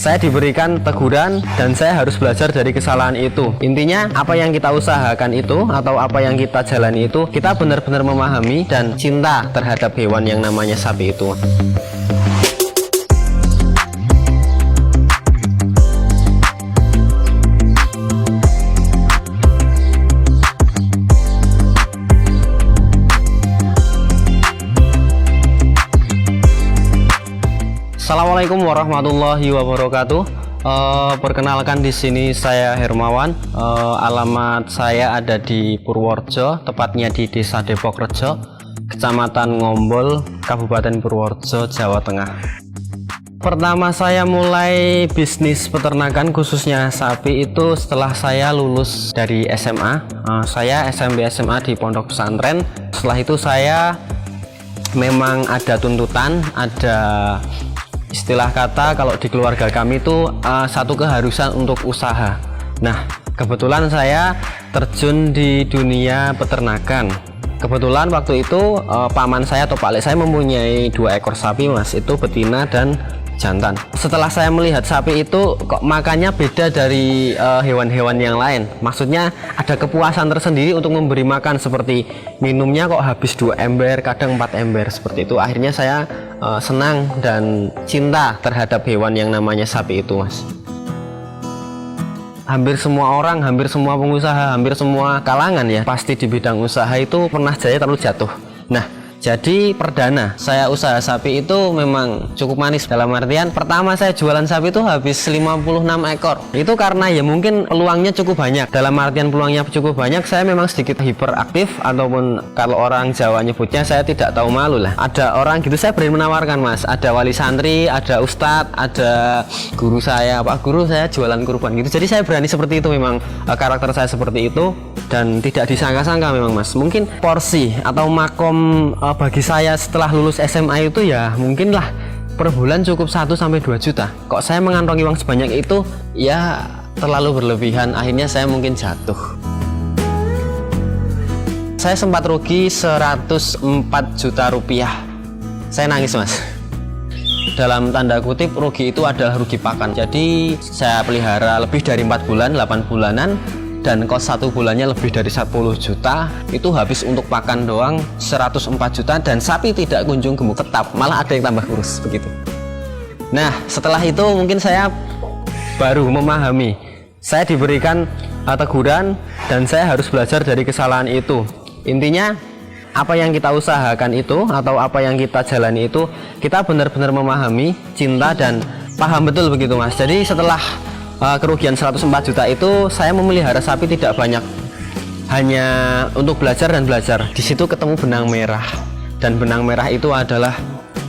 Saya diberikan teguran dan saya harus belajar dari kesalahan itu. Intinya apa yang kita usahakan itu atau apa yang kita jalani itu, kita benar-benar memahami dan cinta terhadap hewan yang namanya sapi itu. Assalamualaikum warahmatullahi wabarakatuh. Perkenalkan, di sini saya Hermawan. Alamat saya ada di Purworejo, tepatnya di Desa Depok Rejo, Kecamatan Ngombol, Kabupaten Purworejo, Jawa Tengah. Pertama saya mulai bisnis peternakan khususnya sapi itu setelah saya lulus dari SMA. Saya SMP SMA di pondok pesantren. Setelah itu saya memang ada tuntutan, ada istilah kata kalau di keluarga kami itu satu keharusan untuk usaha. Nah, kebetulan saya terjun di dunia peternakan. Kebetulan waktu itu paman saya atau Pak Lek saya mempunyai 2 ekor sapi, Mas. Itu betina dan jantan. Setelah saya melihat sapi itu kok makannya beda dari hewan-hewan yang lain. Maksudnya ada kepuasan tersendiri untuk memberi makan, seperti minumnya kok habis 2 ember, kadang 4 ember seperti itu. Akhirnya saya senang dan cinta terhadap hewan yang namanya sapi itu, Mas. Hampir semua orang, hampir semua pengusaha, hampir semua kalangan ya, pasti di bidang usaha itu pernah jaya terlalu jatuh. Nah, jadi perdana saya usaha sapi itu memang cukup manis. Dalam artian pertama saya jualan sapi itu habis 56 ekor. Itu karena ya mungkin peluangnya cukup banyak. Dalam artian peluangnya cukup banyak, saya memang sedikit hiperaktif, ataupun kalau orang Jawa nyebutnya saya tidak tahu malu lah. Ada orang gitu saya berani menawarkan, Mas. Ada wali santri, ada ustadz, ada guru saya, Pak Guru saya jualan kurban gitu. Jadi saya berani seperti itu, memang karakter saya seperti itu dan tidak disangka-sangka memang, Mas. Mungkin porsi atau makom bagi saya setelah lulus SMA itu ya mungkinlah per bulan cukup 1-2 juta. Kok saya mengantongi uang sebanyak itu? Ya terlalu berlebihan, akhirnya saya mungkin jatuh. Saya sempat rugi 104 juta rupiah. Saya nangis, Mas. Dalam tanda kutip rugi itu adalah rugi pakan. Jadi saya pelihara lebih dari 4 bulan, 8 bulanan, dan kos 1 bulannya lebih dari 10 juta. Itu habis untuk pakan doang 104 juta, dan sapi tidak kunjung gemuk, tetap malah ada yang tambah kurus begitu. Nah, setelah itu mungkin saya baru memahami, saya diberikan teguran dan saya harus belajar dari kesalahan itu. Intinya apa yang kita usahakan itu atau apa yang kita jalani itu, kita benar-benar memahami, cinta dan paham betul begitu, Mas. Jadi setelah kerugian 104 juta itu saya memelihara sapi tidak banyak, hanya untuk belajar dan belajar. Di situ ketemu benang merah, dan benang merah itu adalah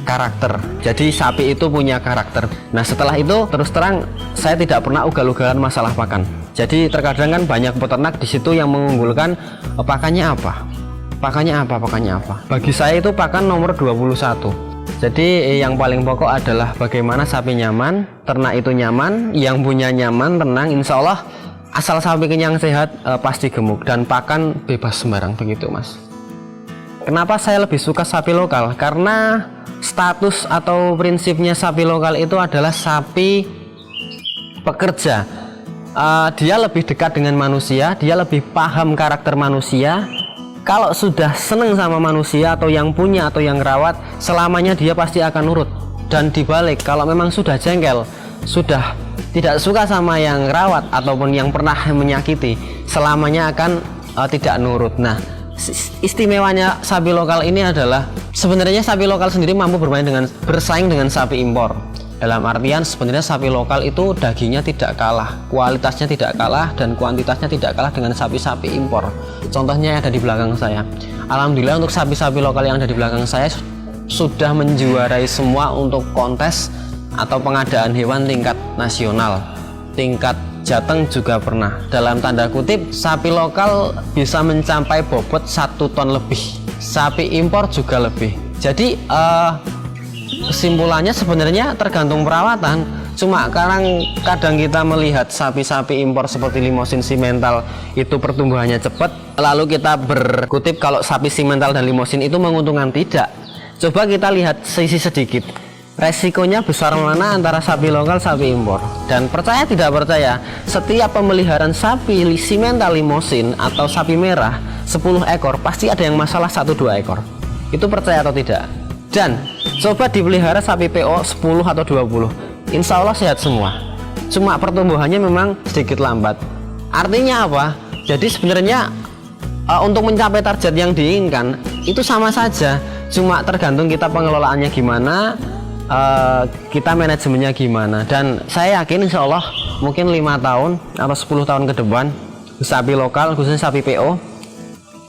karakter. Jadi sapi itu punya karakter. Nah, setelah itu terus terang saya tidak pernah ugal-ugalan masalah pakan. Jadi terkadang kan banyak peternak di situ yang mengunggulkan pakannya apa. Bagi saya itu pakan nomor 21. Jadi yang paling pokok adalah bagaimana sapi nyaman, ternak itu nyaman, yang punya nyaman, tenang, insya Allah asal sapi kenyang sehat pasti gemuk, dan pakan bebas sembarang begitu, Mas. Kenapa saya lebih suka sapi lokal? Karena status atau prinsipnya sapi lokal itu adalah sapi pekerja. Dia lebih dekat dengan manusia, dia lebih paham karakter manusia. Kalau sudah seneng sama manusia atau yang punya atau yang rawat, selamanya dia pasti akan nurut. Dan dibalik, kalau memang sudah jengkel, sudah tidak suka sama yang rawat ataupun yang pernah menyakiti, selamanya akan tidak nurut. Nah, istimewanya sapi lokal ini adalah sebenarnya sapi lokal sendiri mampu bersaing dengan sapi impor. Dalam artian sebenarnya sapi lokal itu dagingnya tidak kalah, kualitasnya tidak kalah, dan kuantitasnya tidak kalah dengan sapi-sapi impor. Contohnya ada di belakang saya. Alhamdulillah untuk sapi-sapi lokal yang ada di belakang saya sudah menjuarai semua untuk kontes atau pengadaan hewan tingkat nasional. Tingkat Jateng juga pernah. Dalam tanda kutip, sapi lokal bisa mencapai bobot 1 ton lebih. Sapi impor juga lebih. Jadi kesimpulannya sebenarnya tergantung perawatan. Cuma kadang kita melihat sapi-sapi impor seperti Limousin Simmental itu pertumbuhannya cepat, lalu kita berkutip kalau sapi Simmental dan Limousin itu menguntungkan. Tidak. Coba kita lihat sisi sedikit. resikonya besar mana antara sapi lokal sapi impor. Dan percaya tidak percaya, setiap pemeliharaan sapi Simmental Limousin atau sapi merah 10 ekor pasti ada yang masalah 1-2 ekor. Itu percaya atau tidak? Dan coba dipelihara sapi PO 10 atau 20, insya Allah sehat semua, cuma pertumbuhannya memang sedikit lambat. Artinya apa? Jadi sebenarnya untuk mencapai target yang diinginkan itu sama saja, cuma tergantung kita pengelolaannya gimana, kita manajemennya gimana. Dan saya yakin insya Allah mungkin 5 tahun atau 10 tahun ke depan sapi lokal khususnya sapi PO,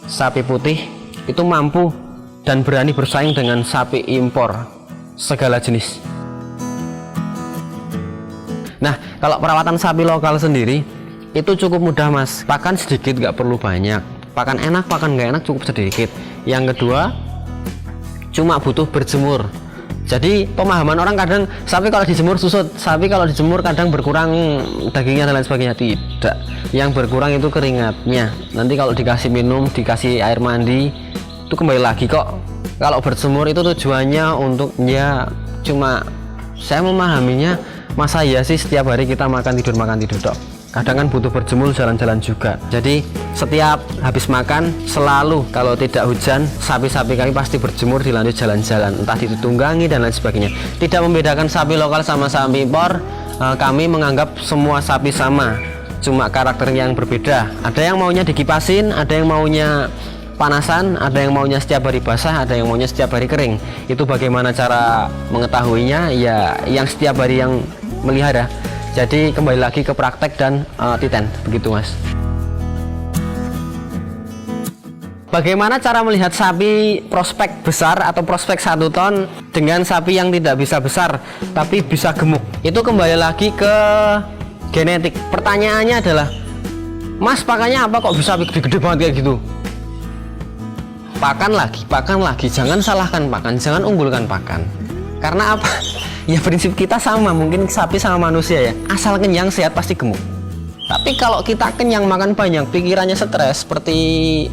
sapi putih itu mampu dan berani bersaing dengan sapi impor segala jenis. Nah, kalau perawatan sapi lokal sendiri itu cukup mudah mas, pakan sedikit nggak perlu banyak, pakan enak pakan nggak enak cukup sedikit. Yang kedua cuma butuh berjemur. Jadi pemahaman orang kadang sapi kalau dijemur susut, sapi kalau dijemur kadang berkurang dagingnya dan lain sebagainya. Tidak, yang berkurang itu keringatnya. Nanti kalau dikasih minum, dikasih air mandi itu kembali lagi kok. Kalau berjemur itu tujuannya untuk ya cuma, saya memahaminya masa ya sih setiap hari kita makan tidur dok. Kadang kan butuh berjemur, jalan-jalan juga. Jadi setiap habis makan selalu kalau tidak hujan sapi-sapi kami pasti berjemur dilanjut jalan-jalan, entah ditunggangi dan lain sebagainya. Tidak membedakan sapi lokal sama sapi impor, kami menganggap semua sapi sama, cuma karakter yang berbeda. Ada yang maunya dikipasin, ada yang maunya panasan, ada yang maunya setiap hari basah, ada yang maunya setiap hari kering. Itu bagaimana cara mengetahuinya? Ya yang setiap hari yang melihara. Jadi kembali lagi ke praktek dan titen, begitu mas. Bagaimana cara melihat sapi prospek besar atau prospek 1 ton dengan sapi yang tidak bisa besar tapi bisa gemuk? Itu kembali lagi ke genetik. Pertanyaannya adalah, mas pakannya apa kok bisa gede-gede banget kayak gitu? Pakan lagi, jangan salahkan pakan, jangan unggulkan pakan. Karena apa? Ya prinsip kita sama, mungkin sapi sama manusia ya, asal kenyang sehat pasti gemuk. Tapi kalau kita kenyang makan banyak, pikirannya stres seperti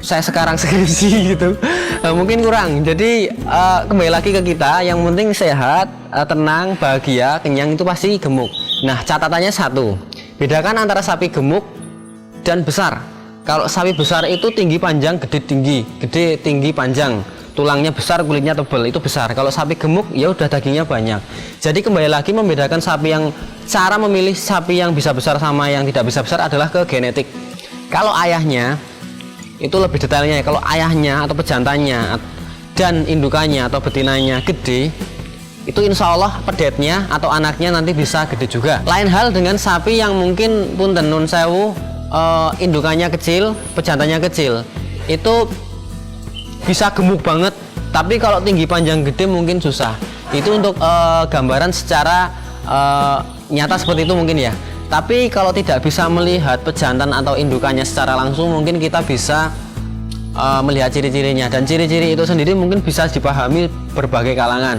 saya sekarang skripsi gitu, mungkin kurang. Jadi kembali lagi ke kita, yang penting sehat, tenang, bahagia, kenyang itu pasti gemuk. Nah catatannya satu, bedakan antara sapi gemuk dan besar. Kalau sapi besar itu tinggi panjang, gede tinggi panjang, tulangnya besar, kulitnya tebal, itu besar. Kalau sapi gemuk ya udah dagingnya banyak. Jadi kembali lagi membedakan sapi yang, cara memilih sapi yang bisa besar sama yang tidak bisa besar adalah ke genetik. Kalau ayahnya itu lebih detailnya ya, kalau ayahnya atau pejantannya dan indukannya atau betinanya gede, itu insya Allah pedetnya atau anaknya nanti bisa gede juga. Lain hal dengan sapi yang mungkin punten nun sewu, indukannya kecil, pejantannya kecil, itu bisa gemuk banget, tapi kalau tinggi panjang gede mungkin susah. Itu untuk gambaran secara nyata seperti itu mungkin ya. Tapi kalau tidak bisa melihat pejantan atau indukannya secara langsung, mungkin kita bisa melihat ciri-cirinya. Dan ciri-ciri itu sendiri mungkin bisa dipahami berbagai kalangan.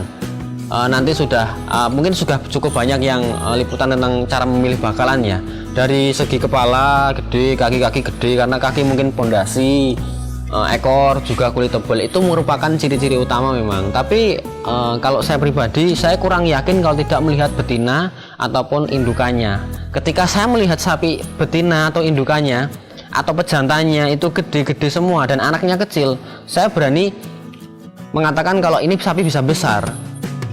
Nanti sudah mungkin sudah cukup banyak yang liputan tentang cara memilih bakalan ya. Dari segi kepala gede, kaki-kaki gede karena kaki mungkin pondasi, ekor juga kulit tebal, itu merupakan ciri-ciri utama memang. Tapi kalau saya pribadi, saya kurang yakin kalau tidak melihat betina ataupun indukannya. Ketika saya melihat sapi betina atau indukannya atau pejantannya itu gede-gede semua dan anaknya kecil, saya berani mengatakan kalau ini sapi bisa besar.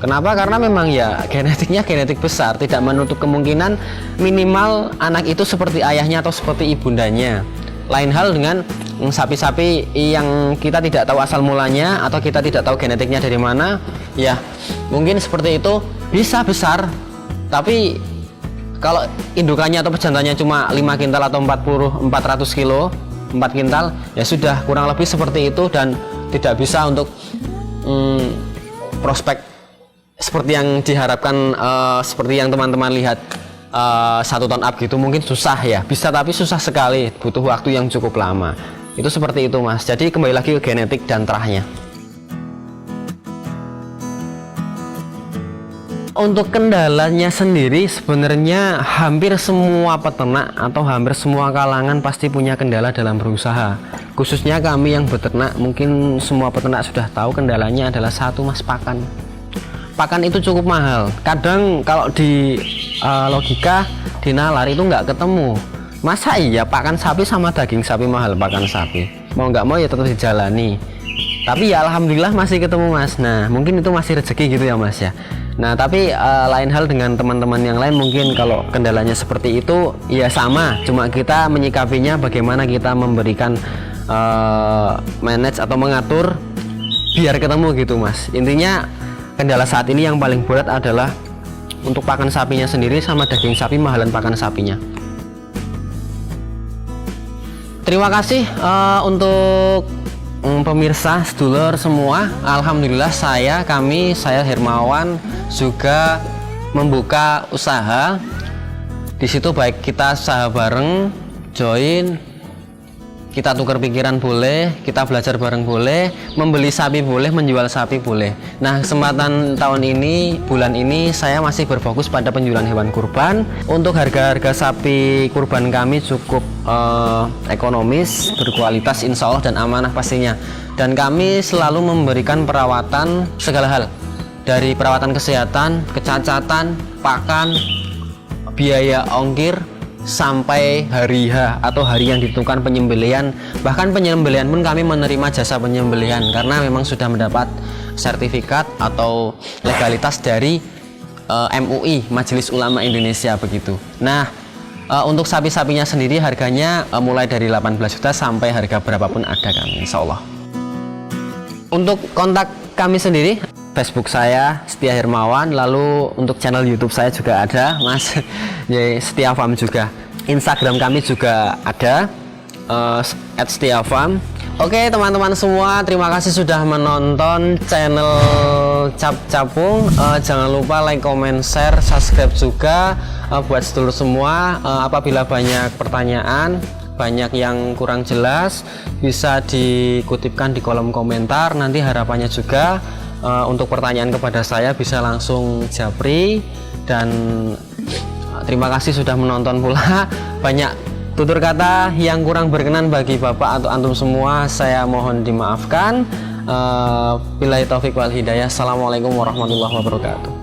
Kenapa? Karena memang ya genetiknya genetik besar, tidak menutup kemungkinan minimal anak itu seperti ayahnya atau seperti ibundanya. Lain hal dengan sapi-sapi yang kita tidak tahu asal mulanya atau kita tidak tahu genetiknya dari mana, ya mungkin seperti itu bisa besar, tapi kalau indukannya atau pejantannya cuma 5 kintal atau 400 kilo, 4 kintal, ya sudah kurang lebih seperti itu dan tidak bisa untuk prospek seperti yang diharapkan, seperti yang teman-teman lihat 1 ton up gitu, mungkin susah ya, bisa tapi susah sekali, butuh waktu yang cukup lama. Itu seperti itu mas. Jadi kembali lagi ke genetik dan terahnya. Untuk kendalanya sendiri sebenarnya hampir semua peternak atau hampir semua kalangan pasti punya kendala dalam berusaha. Khususnya kami yang beternak, mungkin semua peternak sudah tahu kendalanya adalah satu mas, pakan. Pakan itu cukup mahal. Kadang kalau di logika di nalar itu nggak ketemu. Masa iya pakan sapi sama daging sapi mahal? Pakan sapi mau nggak mau ya tetap dijalani. Tapi ya alhamdulillah masih ketemu mas. Nah mungkin itu masih rezeki gitu ya mas ya. Nah tapi lain hal dengan teman-teman yang lain, mungkin kalau kendalanya seperti itu ya sama, cuma kita menyikapinya bagaimana kita memberikan manage atau mengatur biar ketemu gitu mas. Intinya kendala saat ini yang paling berat adalah untuk pakan sapinya sendiri sama daging sapi, mahalan pakan sapinya. Terima kasih untuk pemirsa sedulur semua. Alhamdulillah saya Hermawan juga membuka usaha. Di situ baik kita usaha bareng, join, kita tukar pikiran boleh, kita belajar bareng boleh, membeli sapi boleh, menjual sapi boleh. Nah kesempatan tahun ini, bulan ini saya masih berfokus pada penjualan hewan kurban. Untuk harga-harga sapi kurban kami cukup ekonomis, berkualitas insya Allah dan amanah pastinya. Dan kami selalu memberikan perawatan segala hal, dari perawatan kesehatan, kecacatan, pakan, biaya ongkir, sampai hari H atau hari yang ditentukan penyembelihan. Bahkan penyembelihan pun kami menerima jasa penyembelihan karena memang sudah mendapat sertifikat atau legalitas dari MUI, Majelis Ulama Indonesia begitu. Nah untuk sapi-sapinya sendiri harganya mulai dari 18 juta sampai harga berapapun ada kami insya Allah. Untuk kontak kami sendiri, Facebook saya Setia Hermawan, lalu untuk channel YouTube saya juga ada mas, Setia Farm juga. Instagram kami juga ada @setiafarm. Oke teman-teman semua, terima kasih sudah menonton channel Cap Capung. Jangan lupa like, comment, share, subscribe juga. Buat sedulur semua, apabila banyak pertanyaan, banyak yang kurang jelas, bisa dikutipkan di kolom komentar. Nanti harapannya juga untuk pertanyaan kepada saya bisa langsung japri. Dan terima kasih sudah menonton pula. Banyak tutur kata yang kurang berkenan bagi bapak atau antum semua, saya mohon dimaafkan. Billahi taufik wal hidayah. Assalamualaikum warahmatullahi wabarakatuh.